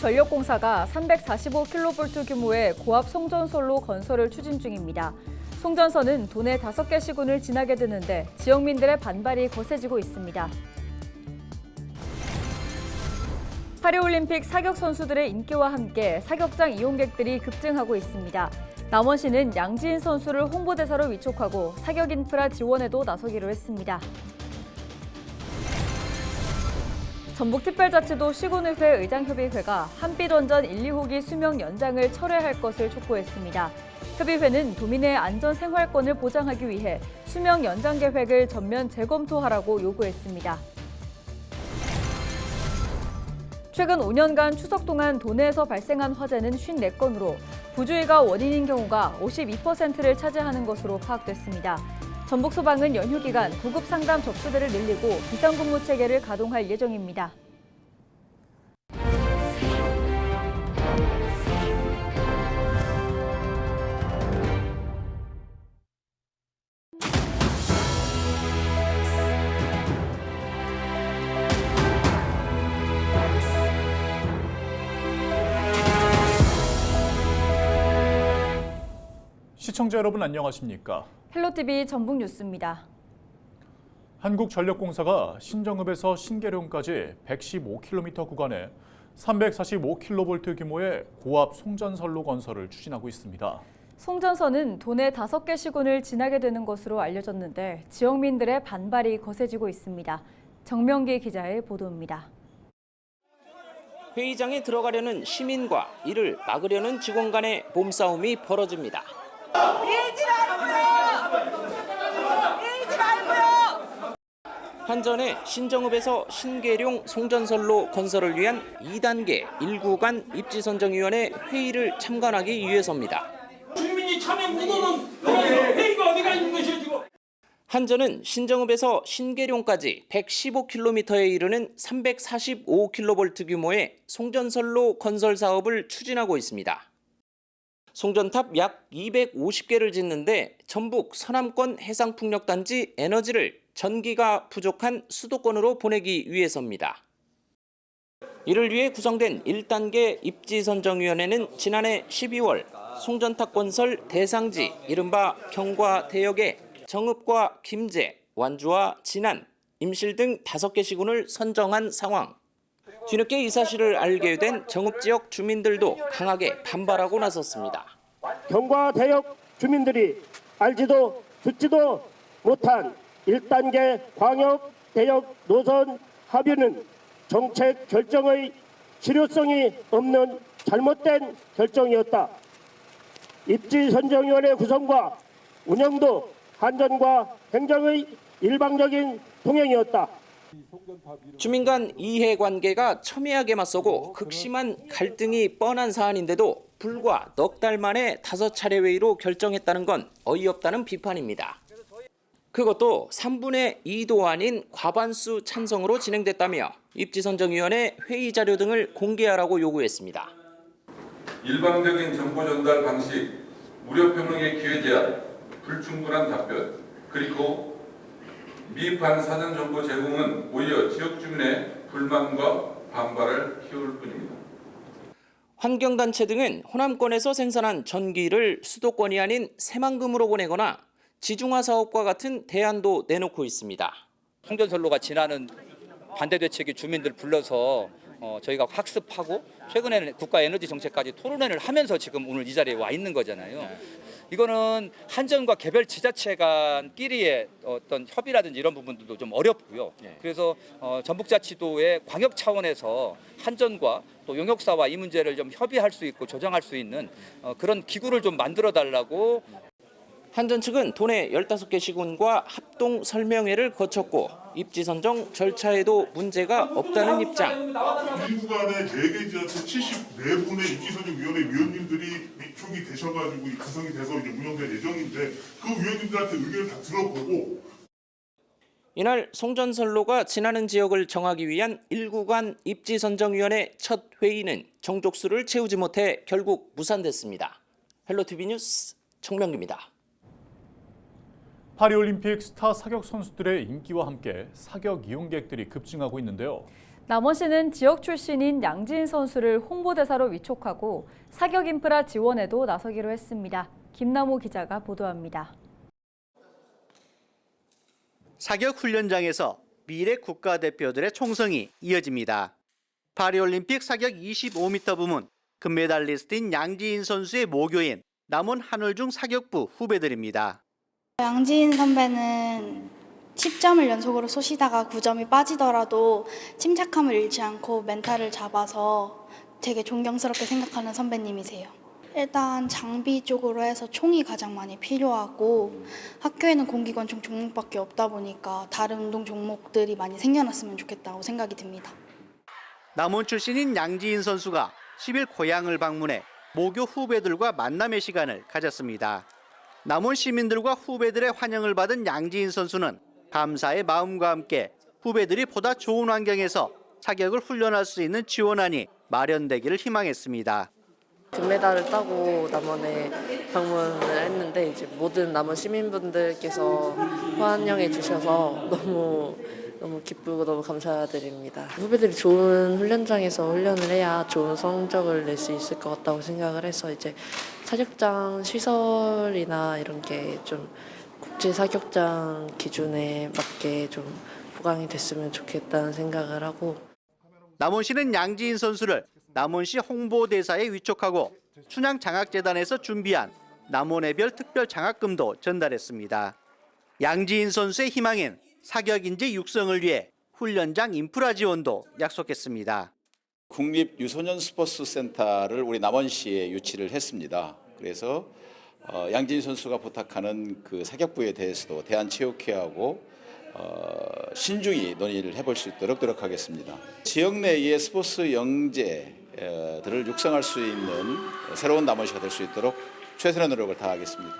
한국전력공사가 345kV 규모의 고압 송전선로 건설을 추진 중입니다. 송전선은 도내 5개 시군을 지나게 되는데 지역민들의 반발이 거세지고 있습니다. 파리올림픽 사격 선수들의 인기와 함께 사격장 이용객들이 급증하고 있습니다. 남원시는 양지인 선수를 홍보대사로 위촉하고 사격 인프라 지원에도 나서기로 했습니다. 전북특별자치도 시군의회 의장협의회가 한빛원전 1, 2호기 수명 연장을 철회할 것을 촉구했습니다. 협의회는 도민의 안전 생활권을 보장하기 위해 수명 연장 계획을 전면 재검토하라고 요구했습니다. 최근 5년간 추석 동안 도내에서 발생한 화재는 54건으로 부주의가 원인인 경우가 52%를 차지하는 것으로 파악됐습니다. 전북소방은 연휴 기간 구급 상담 접수대를 늘리고 비상근무 체계를 가동할 예정입니다. 시청자 여러분 안녕하십니까? 헬로티비 전북뉴스입니다. 한국전력공사가 신정읍에서 신계룡까지 115km 구간에 345kV 규모의 고압 송전선로 건설을 추진하고 있습니다. 송전선은 도내 5개 시군을 지나게 되는 것으로 알려졌는데 지역민들의 반발이 거세지고 있습니다. 정명기 기자의 보도입니다. 회의장에 들어가려는 시민과 이를 막으려는 직원 간의 몸싸움이 벌어집니다. 밀지 말고요! 밀지 말고요! 한전의 신정읍에서 신계룡 송전선로 건설을 위한 2단계 1구간 입지선정위원회 회의를 참관하기 위해서입니다. 주민이 참여 무도는 회의가 어디가 있는 것이오 지금. 한전은 신정읍에서 신계룡까지 115km에 이르는 345kV 규모의 송전선로 건설 사업을 추진하고 있습니다. 송전탑 약 250개를 짓는데 전북 서남권 해상풍력단지 에너지를 전기가 부족한 수도권으로 보내기 위해서입니다. 이를 위해 구성된 1단계 입지선정위원회는 지난해 12월 송전탑 건설 대상지 이른바 경과 대역에 정읍과 김제, 완주와 진안, 임실 등 5개 시군을 선정한 상황. 뒤늦게 이 사실을 알게 된 정읍 지역 주민들도 강하게 반발하고 나섰습니다. 경과 대역 주민들이 알지도 듣지도 못한 1단계 광역 대역 노선 합의는 정책 결정의 실효성이 없는 잘못된 결정이었다. 입지선정위원회 구성과 운영도 한전과 행정의 일방적인 통행이었다. 주민 간 이해관계가 첨예하게 맞서고 극심한 갈등이 뻔한 사안인데도 불과 넉 달 만에 5차례 회의로 결정했다는 건 어이없다는 비판입니다. 그것도 3분의 2도 아닌 과반수 찬성으로 진행됐다며 입지선정위원회 회의 자료 등을 공개하라고 요구했습니다. 일방적인 정보 전달 방식, 무료 평론의 기회 제한, 불충분한 답변, 그리고 미흡한 사전 정보 제공은 오히려 지역 주민의 불만과 반발을 키울 뿐입니다. 환경단체 등은 호남권에서 생산한 전기를 수도권이 아닌 새만금으로 보내거나 지중화 사업과 같은 대안도 내놓고 있습니다. 송전선로가 지나는 반대 대책의 주민들 불러서 저희가 학습하고 최근에는 국가에너지 정책까지 토론회를 하면서 지금 오늘 이 자리에 와 있는 거잖아요. 이거는 한전과 개별 지자체 간끼리의 어떤 협의라든지 이런 부분들도 좀 어렵고요. 그래서 전북자치도의 광역 차원에서 한전과 또 용역사와 이 문제를 좀 협의할 수 있고 조정할 수 있는 그런 기구를 좀 만들어 달라고. 한전 측은 도내 15개 시군과 합동 설명회를 거쳤고 입지 선정 절차에도 문제가 없다는 입장. 이 구간에 4개 지자체 74분의 입지선정위원회 위원님들이 위촉이 되셔가지고 구성이 돼서 이제 운영될 예정인데 그 위원님들한테 의견을 다 들어보고. 이날 송전선로가 지나는 지역을 정하기 위한 1구간 입지선정위원회 첫 회의는 정족수를 채우지 못해 결국 무산됐습니다. 헬로티비 뉴스 정명기입니다. 파리올림픽 스타 사격 선수들의 인기와 함께 사격 이용객들이 급증하고 있는데요. 남원시는 지역 출신인 양지인 선수를 홍보대사로 위촉하고 사격 인프라 지원에도 나서기로 했습니다. 김남호 기자가 보도합니다. 사격 훈련장에서 미래 국가대표들의 총성이 이어집니다. 파리올림픽 사격 25m 부문 금메달리스트인 양지인 선수의 모교인 남원 한울중 사격부 후배들입니다. 양지인 선배는 10점을 연속으로 쏘시다가 9점이 빠지더라도 침착함을 잃지 않고 멘탈을 잡아서 되게 존경스럽게 생각하는 선배님이세요. 일단 장비 쪽으로 해서 총이 가장 많이 필요하고 학교에는 공기관총 종목밖에 없다 보니까 다른 운동 종목들이 많이 생겨났으면 좋겠다고 생각이 듭니다. 남원 출신인 양지인 선수가 10일 고향을 방문해 모교 후배들과 만남의 시간을 가졌습니다. 남원 시민들과 후배들의 환영을 받은 양지인 선수는 감사의 마음과 함께 후배들이 보다 좋은 환경에서 사격을 훈련할 수 있는 지원안이 마련되기를 희망했습니다. 금메달을 따고 남원에 방문을 했는데 이제 모든 남원 시민분들께서 환영해 주셔서 너무 기쁘고 너무 감사드립니다. 후배들이 좋은 훈련장에서 훈련을 해야 좋은 성적을 낼 수 있을 것 같다고 생각을 해서 이제 사격장 시설이나 이런 게 좀 국제 사격장 기준에 맞게 좀 보강이 됐으면 좋겠다는 생각을 하고. 남원시는 양지인 선수를 남원시 홍보대사에 위촉하고 춘향장학재단에서 준비한 남원해별 특별 장학금도 전달했습니다. 양지인 선수의 희망인 사격인재 육성을 위해 훈련장 인프라 지원도 약속했습니다. 국립유소년 스포츠센터를 우리 남원시에 유치를 했습니다. 그래서 양지인 선수가 부탁하는 그 사격부에 대해서도 대한체육회하고 신중히 논의를 해볼 수 있도록 노력하겠습니다. 지역 내의 스포츠 영재들을 육성할 수 있는 새로운 남원시가 될 수 있도록 최선의 노력을 다하겠습니다.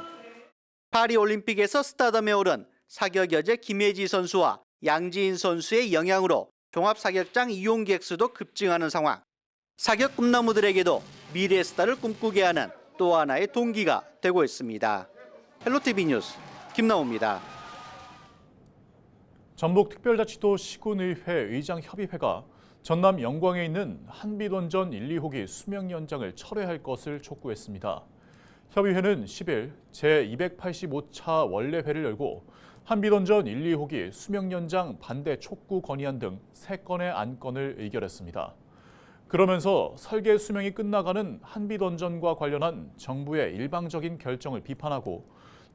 파리올림픽에서 스타덤에 오른 사격 여제 김혜지 선수와 양지인 선수의 영향으로 종합사격장 이용객 수도 급증하는 상황. 사격 꿈나무들에게도 미래 스타를 꿈꾸게 하는 또 하나의 동기가 되고 있습니다. 헬로티비 뉴스 김나호입니다. 전북특별자치도 시군의회 의장협의회가 전남 영광에 있는 한빛원전 1, 2호기 수명 연장을 철회할 것을 촉구했습니다. 협의회는 10일 제285차 원래회를 열고 한빛원전 1, 2호기 수명 연장 반대 촉구 건의안 등 3건의 안건을 의결했습니다. 그러면서 설계 수명이 끝나가는 한빛원전과 관련한 정부의 일방적인 결정을 비판하고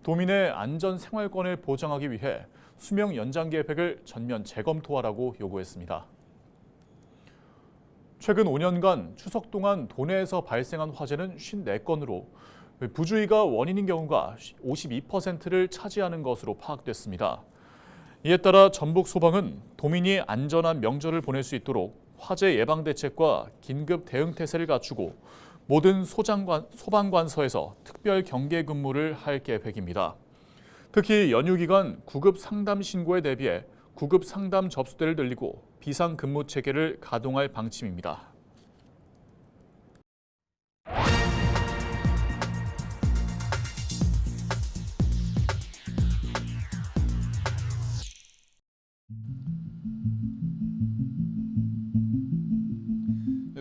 도민의 안전 생활권을 보장하기 위해 수명 연장 계획을 전면 재검토하라고 요구했습니다. 최근 5년간 추석 동안 도내에서 발생한 화재는 54건으로 부주의가 원인인 경우가 52%를 차지하는 것으로 파악됐습니다. 이에 따라 전북소방은 도민이 안전한 명절을 보낼 수 있도록 화재 예방 대책과 긴급 대응 태세를 갖추고 모든 소방관서에서 특별 경계 근무를 할 계획입니다. 특히 연휴 기간 구급 상담 신고에 대비해 구급 상담 접수대를 늘리고 비상 근무 체계를 가동할 방침입니다.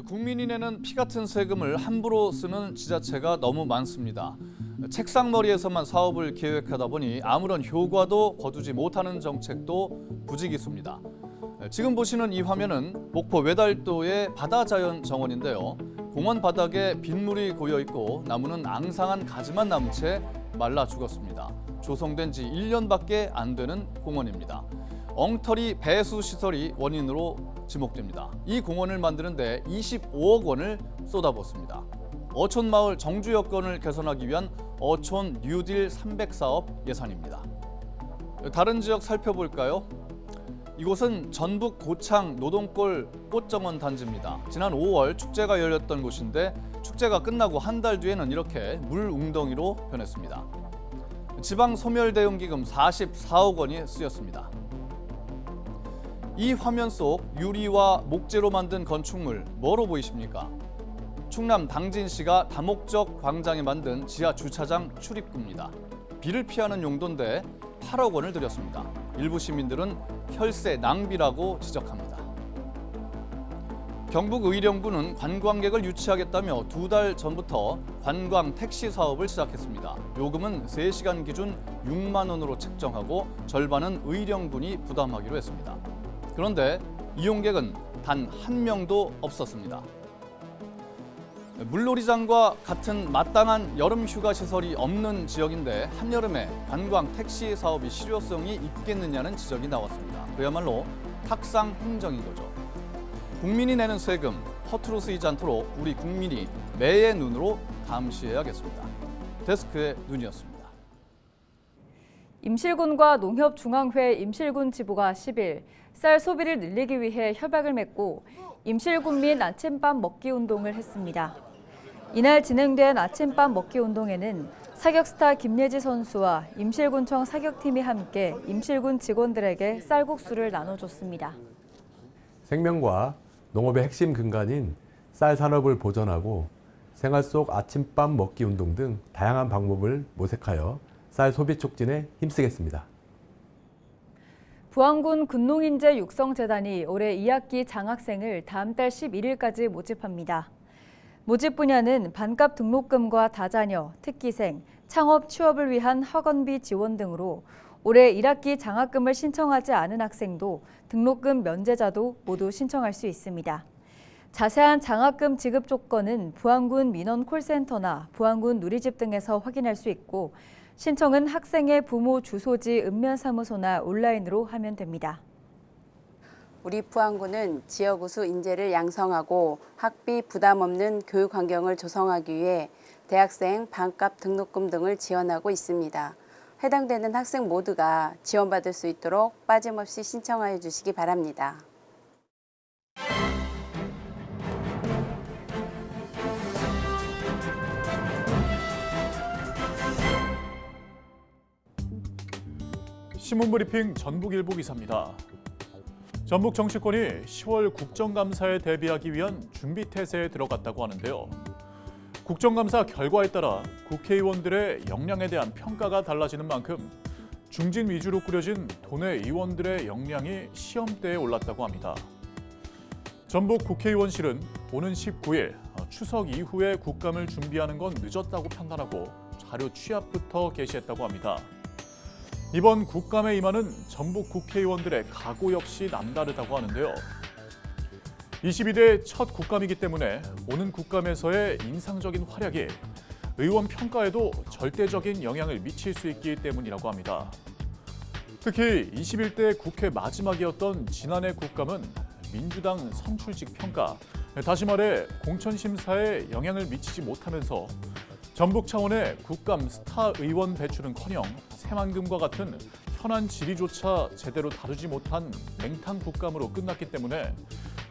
국민이 내는 피 같은 세금을 함부로 쓰는 지자체가 너무 많습니다. 책상머리에서만 사업을 계획하다 보니 아무런 효과도 거두지 못하는 정책도 부지기수입니다. 지금 보시는 이 화면은 목포 외달도의 바다자연정원인데요. 공원 바닥에 빗물이 고여 있고 나무는 앙상한 가지만 남은 채 말라 죽었습니다. 조성된 지 1년밖에 안 되는 공원입니다. 엉터리 배수 시설이 원인으로 지목됩니다. 이 공원을 만드는데 25억 원을 쏟아붓습니다. 어촌마을 정주 여건을 개선하기 위한 어촌 뉴딜 300사업 예산입니다. 다른 지역 살펴볼까요? 이곳은 전북 고창 노동골 꽃정원 단지입니다. 지난 5월 축제가 열렸던 곳인데 축제가 끝나고 한 달 뒤에는 이렇게 물 웅덩이로 변했습니다. 지방소멸대응기금 44억 원이 쓰였습니다. 이 화면 속 유리와 목재로 만든 건축물 뭐로 보이십니까? 충남 당진시가 다목적 광장에 만든 지하 주차장 출입구입니다. 비를 피하는 용도인데 8억 원을 들였습니다. 일부 시민들은 혈세 낭비라고 지적합니다. 경북 의령군은 관광객을 유치하겠다며 2달 전부터 관광 택시 사업을 시작했습니다. 요금은 3시간 기준 6만 원으로 책정하고 절반은 의령군이 부담하기로 했습니다. 그런데 이용객은 단 한 명도 없었습니다. 물놀이장과 같은 마땅한 여름 휴가 시설이 없는 지역인데 한여름에 관광 택시 사업이 실효성이 있겠느냐는 지적이 나왔습니다. 그야말로 탁상 행정인 거죠. 국민이 내는 세금 허투루 쓰이지 않도록 우리 국민이 매의 눈으로 감시해야겠습니다. 데스크의 눈이었습니다. 임실군과 농협중앙회 임실군 지부가 10일 쌀 소비를 늘리기 위해 협약을 맺고 임실군 민 아침밥 먹기 운동을 했습니다. 이날 진행된 아침밥 먹기 운동에는 사격스타 김예지 선수와 임실군청 사격팀이 함께 임실군 직원들에게 쌀국수를 나눠줬습니다. 생명과 농업의 핵심 근간인 쌀 산업을 보전하고 생활 속 아침밥 먹기 운동 등 다양한 방법을 모색하여 쌀 소비 촉진에 힘쓰겠습니다. 부안군 군농인재 육성재단이 올해 2학기 장학생을 다음 달 11일까지 모집합니다. 모집 분야는 반값 등록금과 다자녀, 특기생, 창업 취업을 위한 학원비 지원 등으로 올해 1학기 장학금을 신청하지 않은 학생도 등록금 면제자도 모두 신청할 수 있습니다. 자세한 장학금 지급 조건은 부안군 민원 콜센터나 부안군 누리집 등에서 확인할 수 있고 신청은 학생의 부모 주소지 읍면사무소나 온라인으로 하면 됩니다. 우리 부안군은 지역 우수 인재를 양성하고 학비 부담 없는 교육 환경을 조성하기 위해 대학생 반값 등록금 등을 지원하고 있습니다. 해당되는 학생 모두가 지원받을 수 있도록 빠짐없이 신청하여 주시기 바랍니다. 신문브리핑 전북일보 기사입니다. 전북 정치권이 10월 국정감사에 대비하기 위한 준비태세에 들어갔다고 하는데요. 국정감사 결과에 따라 국회의원들의 역량에 대한 평가가 달라지는 만큼 중진 위주로 꾸려진 도내 의원들의 역량이 시험대에 올랐다고 합니다. 전북 국회의원실은 오는 19일 추석 이후에 국감을 준비하는 건 늦었다고 판단하고 자료 취합부터 개시했다고 합니다. 이번 국감에 임하는 전북 국회의원들의 각오 역시 남다르다고 하는데요. 22대 첫 국감이기 때문에 오는 국감에서의 인상적인 활약이 의원 평가에도 절대적인 영향을 미칠 수 있기 때문이라고 합니다. 특히 21대 국회 마지막이었던 지난해 국감은 민주당 선출직 평가, 다시 말해 공천심사에 영향을 미치지 못하면서 전북 차원의 국감 스타 의원 배출은커녕 새만금과 같은 현안 질의조차 제대로 다루지 못한 맹탕 국감으로 끝났기 때문에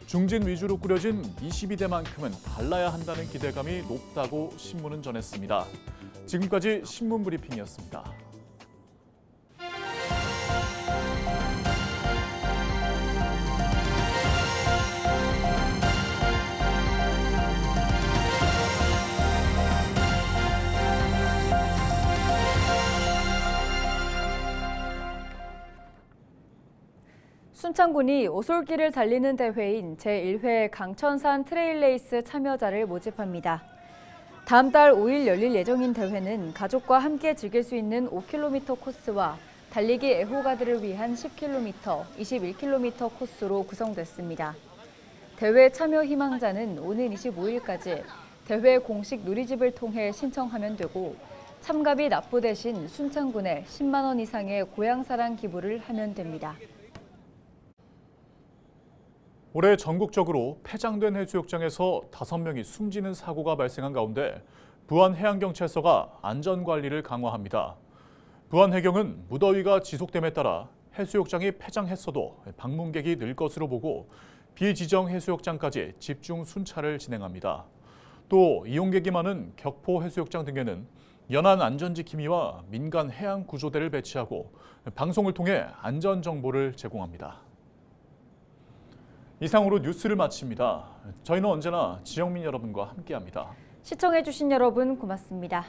중진 위주로 꾸려진 22대만큼은 달라야 한다는 기대감이 높다고 신문은 전했습니다. 지금까지 신문브리핑이었습니다. 순창군이 오솔길을 달리는 대회인 제1회 강천산 트레일레이스 참여자를 모집합니다. 다음 달 5일 열릴 예정인 대회는 가족과 함께 즐길 수 있는 5km 코스와 달리기 애호가들을 위한 10km, 21km 코스로 구성됐습니다. 대회 참여 희망자는 오는 25일까지 대회 공식 누리집을 통해 신청하면 되고 참가비 납부 대신 순창군에 10만 원 이상의 고향사랑 기부를 하면 됩니다. 올해 전국적으로 폐장된 해수욕장에서 5명이 숨지는 사고가 발생한 가운데 부안해양경찰서가 안전관리를 강화합니다. 부안해경은 무더위가 지속됨에 따라 해수욕장이 폐장했어도 방문객이 늘 것으로 보고 비지정 해수욕장까지 집중 순찰을 진행합니다. 또 이용객이 많은 격포 해수욕장 등에는 연안 안전지킴이와 민간 해양구조대를 배치하고 방송을 통해 안전정보를 제공합니다. 이상으로 뉴스를 마칩니다. 저희는 언제나 지영민 여러분과 함께합니다. 시청해주신 여러분 고맙습니다.